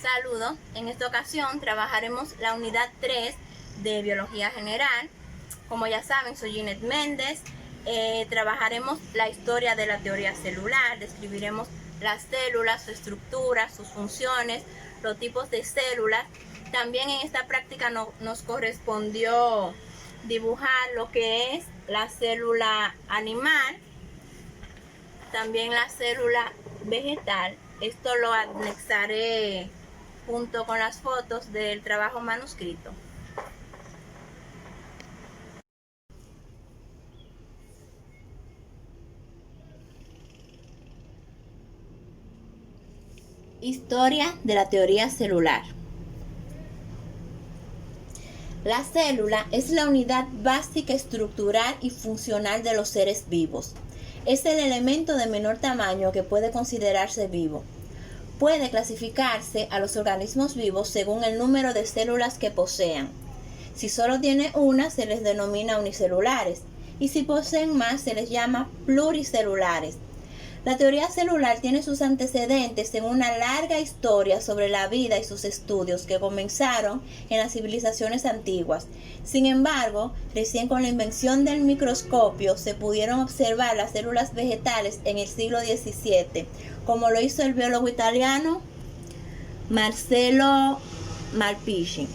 Saludos, en esta ocasión trabajaremos la unidad 3 de Biología General. Como ya saben, soy Ginette Méndez. Trabajaremos la historia de la teoría celular, describiremos las células, su estructura, sus funciones, los tipos de células. También en esta práctica nos correspondió dibujar lo que es la célula animal, también la célula vegetal. Esto lo anexaré junto con las fotos del trabajo manuscrito. Historia de la teoría celular. La célula es la unidad básica estructural y funcional de los seres vivos. Es el elemento de menor tamaño que puede considerarse vivo. Puede clasificarse a los organismos vivos según el número de células que posean. Si solo tiene una, se les denomina unicelulares, y si poseen más, se les llama pluricelulares. La teoría celular tiene sus antecedentes en una larga historia sobre la vida y sus estudios que comenzaron en las civilizaciones antiguas. Sin embargo, recién con la invención del microscopio se pudieron observar las células vegetales en el siglo XVII, como lo hizo el biólogo italiano Marcello Malpighi.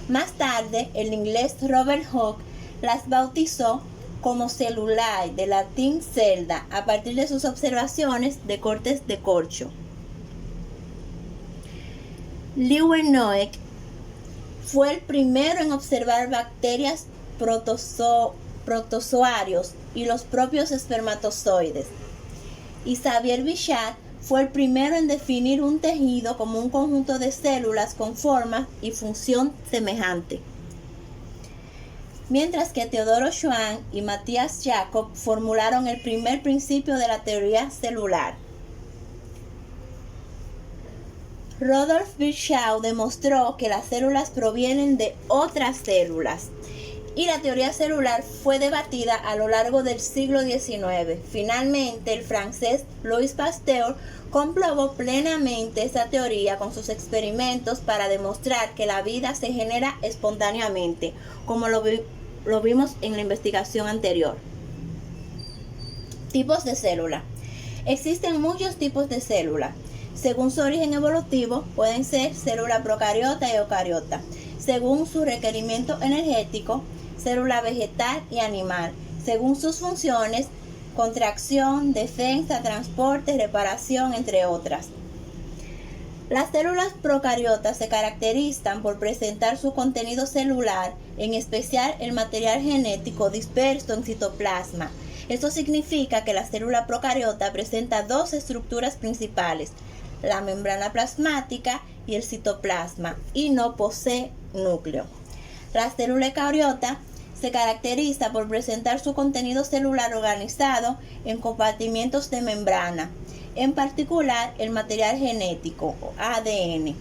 Más tarde, el inglés Robert Hooke las bautizó como celulae, de latín celda, a partir de sus observaciones de cortes de corcho. Leeuwenhoek fue el primero en observar bacterias protozoarios y los propios espermatozoides. Y Xavier Bichat fue el primero en definir un tejido como un conjunto de células con forma y función semejante. Mientras que Teodoro Schwann y Matthias Jacob formularon el primer principio de la teoría celular. Rudolf Virchow demostró que las células provienen de otras células, y la teoría celular fue debatida a lo largo del siglo XIX. Finalmente, el francés Louis Pasteur comprobó plenamente esa teoría con sus experimentos para demostrar que la vida se genera espontáneamente, como lo vimos en la investigación anterior. Tipos de célula. Existen muchos tipos de célula. Según su origen evolutivo, pueden ser célula procariota y eucariota. Según su requerimiento energético, célula vegetal y animal. Según sus funciones, contracción, defensa, transporte, reparación, entre otras. Las células procariotas se caracterizan por presentar su contenido celular, en especial el material genético disperso en citoplasma. Esto significa que la célula procariota presenta dos estructuras principales, la membrana plasmática y el citoplasma, y no posee núcleo. La célula eucariota se caracteriza por presentar su contenido celular organizado en compartimientos de membrana, en particular el material genético o ADN,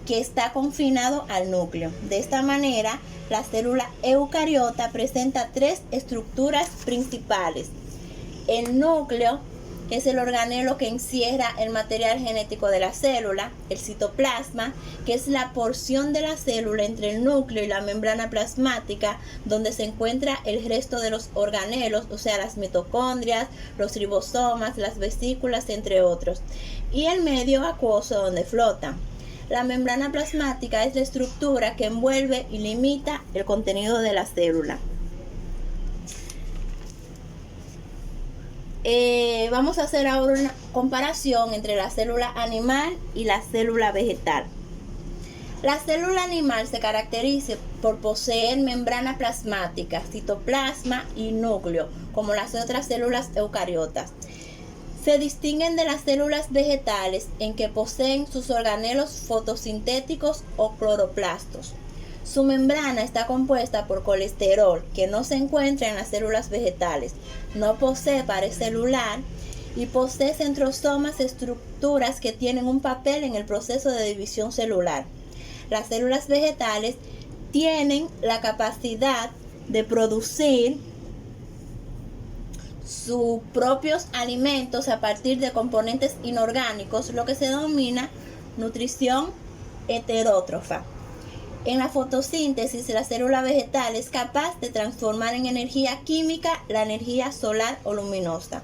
que está confinado al núcleo. De esta manera, la célula eucariota presenta tres estructuras principales. El núcleo, que es el organelo que encierra el material genético de la célula; el citoplasma, que es la porción de la célula entre el núcleo y la membrana plasmática, donde se encuentra el resto de los organelos, o sea, las mitocondrias, los ribosomas, las vesículas, entre otros; y el medio acuoso, donde flota. La membrana plasmática es la estructura que envuelve y limita el contenido de la célula. Vamos a hacer ahora una comparación entre la célula animal y la célula vegetal. La célula animal se caracteriza por poseer membrana plasmática, citoplasma y núcleo, como las otras células eucariotas. Se distinguen de las células vegetales en que poseen sus organelos fotosintéticos o cloroplastos. Su membrana está compuesta por colesterol, que no se encuentra en las células vegetales, no posee pared celular y posee centrosomas, estructuras que tienen un papel en el proceso de división celular. Las células vegetales tienen la capacidad de producir sus propios alimentos a partir de componentes inorgánicos, lo que se denomina nutrición heterótrofa. En la fotosíntesis, la célula vegetal es capaz de transformar en energía química la energía solar o luminosa.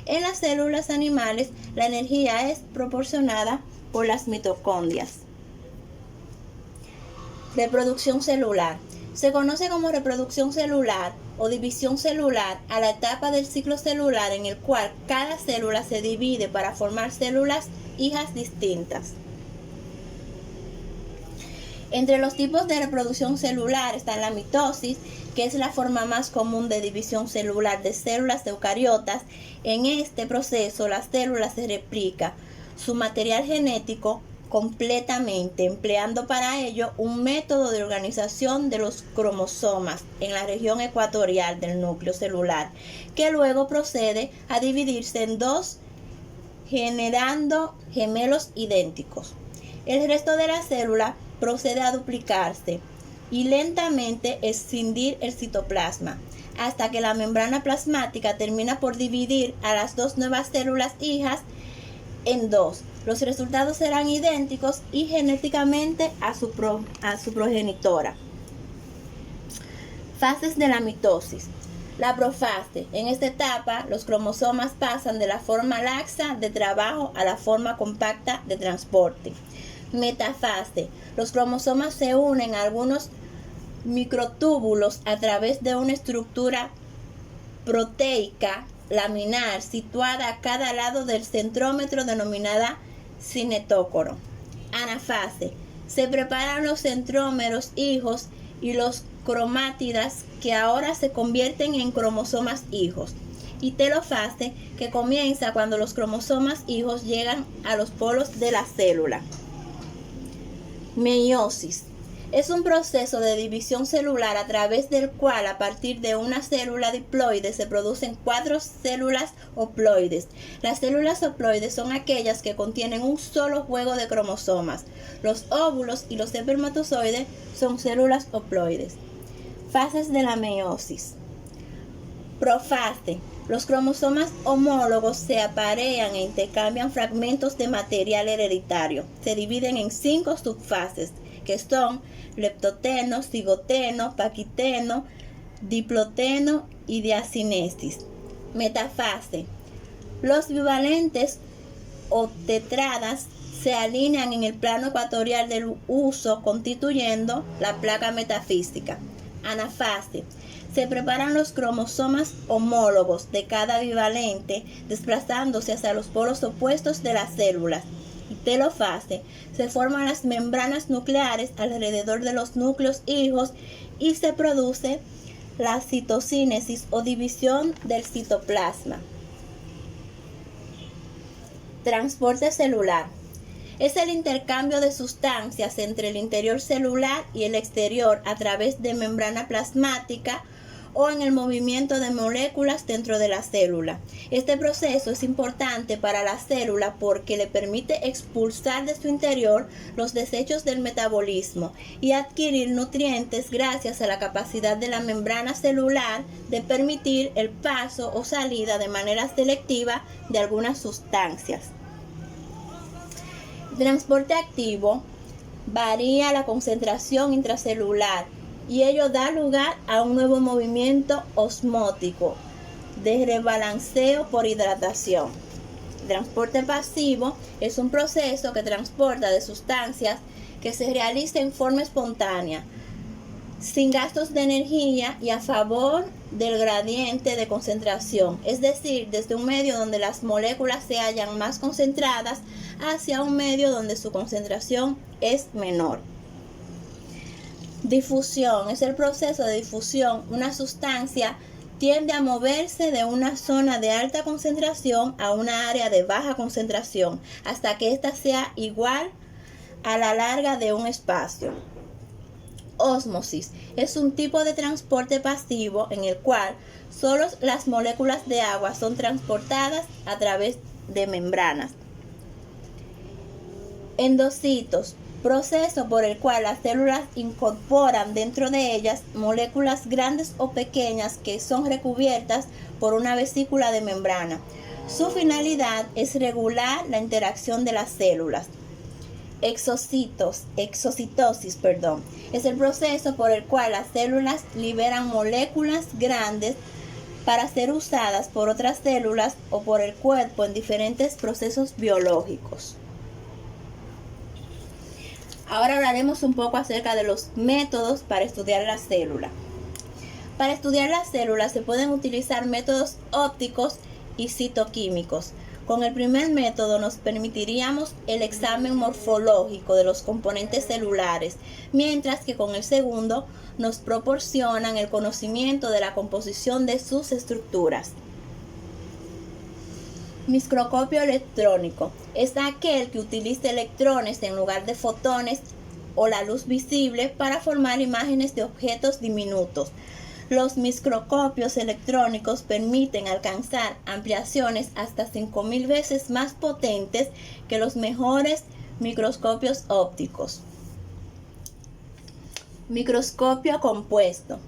En las células animales, la energía es proporcionada por las mitocondrias. Reproducción celular. Se conoce como reproducción celular o división celular a la etapa del ciclo celular en el cual cada célula se divide para formar células hijas distintas. Entre los tipos de reproducción celular está la mitosis, que es la forma más común de división celular de células eucariotas. En este proceso, la célula se replica su material genético completamente, empleando para ello un método de organización de los cromosomas en la región ecuatorial del núcleo celular, que luego procede a dividirse en dos, generando gemelos idénticos. El resto de la célula procede a duplicarse y lentamente escindir el citoplasma, hasta que la membrana plasmática termina por dividir a las dos nuevas células hijas en dos. Los resultados serán idénticos y genéticamente a su progenitora. Fases de la mitosis. La profase. En esta etapa, los cromosomas pasan de la forma laxa de trabajo a la forma compacta de transporte. Metafase. Los cromosomas se unen a algunos microtúbulos a través de una estructura proteica laminar situada a cada lado del centrómero denominada cinetócoro. Anafase. Se preparan los centrómeros hijos y los cromátidas que ahora se convierten en cromosomas hijos. Y telofase, que comienza cuando los cromosomas hijos llegan a los polos de la célula. Meiosis. Es un proceso de división celular a través del cual a partir de una célula diploide se producen 4 células haploides. Las células haploides son aquellas que contienen un solo juego de cromosomas. Los óvulos y los espermatozoides son células haploides. Fases de la meiosis. Profase. Los cromosomas homólogos se aparean e intercambian fragmentos de material hereditario. Se dividen en 5 subfases, que son leptoteno, cigoteno, paquiteno, diploteno y diacinesis. Metafase. Los bivalentes o tetradas se alinean en el plano ecuatorial del huso, constituyendo la placa metafísica. Anafase. Se preparan los cromosomas homólogos de cada bivalente, desplazándose hacia los polos opuestos de las células. Y telofase. Se forman las membranas nucleares alrededor de los núcleos hijos y se produce la citocínesis o división del citoplasma. Transporte celular. Es el intercambio de sustancias entre el interior celular y el exterior a través de membrana plasmática o en el movimiento de moléculas dentro de la célula. Este proceso es importante para la célula porque le permite expulsar de su interior los desechos del metabolismo y adquirir nutrientes gracias a la capacidad de la membrana celular de permitir el paso o salida de manera selectiva de algunas sustancias. Transporte activo. Varía la concentración intracelular y ello da lugar a un nuevo movimiento osmótico de rebalanceo por hidratación. Transporte pasivo es un proceso que transporta de sustancias que se realiza en forma espontánea, sin gastos de energía y a favor del gradiente de concentración, es decir, desde un medio donde las moléculas se hallan más concentradas hacia un medio donde su concentración es menor. Difusión es el proceso de difusión. Una sustancia tiende a moverse de una zona de alta concentración a una área de baja concentración hasta que ésta sea igual a la larga de un espacio. Ósmosis es un tipo de transporte pasivo en el cual solo las moléculas de agua son transportadas a través de membranas. Endocitos, proceso por el cual las células incorporan dentro de ellas moléculas grandes o pequeñas que son recubiertas por una vesícula de membrana. Su finalidad es regular la interacción de las células. exocitosis, es el proceso por el cual las células liberan moléculas grandes para ser usadas por otras células o por el cuerpo en diferentes procesos biológicos. Ahora hablaremos un poco acerca de los métodos para estudiar la célula. Para estudiar las células se pueden utilizar métodos ópticos y citoquímicos. Con el primer método nos permitiríamos el examen morfológico de los componentes celulares, mientras que con el segundo nos proporcionan el conocimiento de la composición de sus estructuras. Microscopio electrónico es aquel que utiliza electrones en lugar de fotones o la luz visible para formar imágenes de objetos diminutos. Los microscopios electrónicos permiten alcanzar ampliaciones hasta 5000 veces más potentes que los mejores microscopios ópticos. Microscopio compuesto.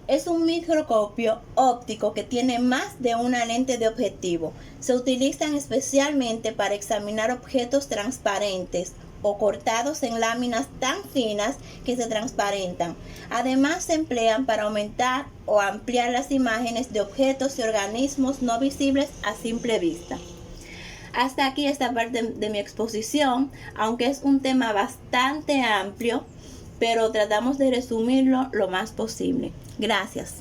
Es un microscopio óptico que tiene más de una lente de objetivo. Se utilizan especialmente para examinar objetos transparentes o cortados en láminas tan finas que se transparentan. Además, se emplean para aumentar o ampliar las imágenes de objetos y organismos no visibles a simple vista. Hasta aquí esta parte de mi exposición, aunque es un tema bastante amplio, pero tratamos de resumirlo lo más posible. Gracias.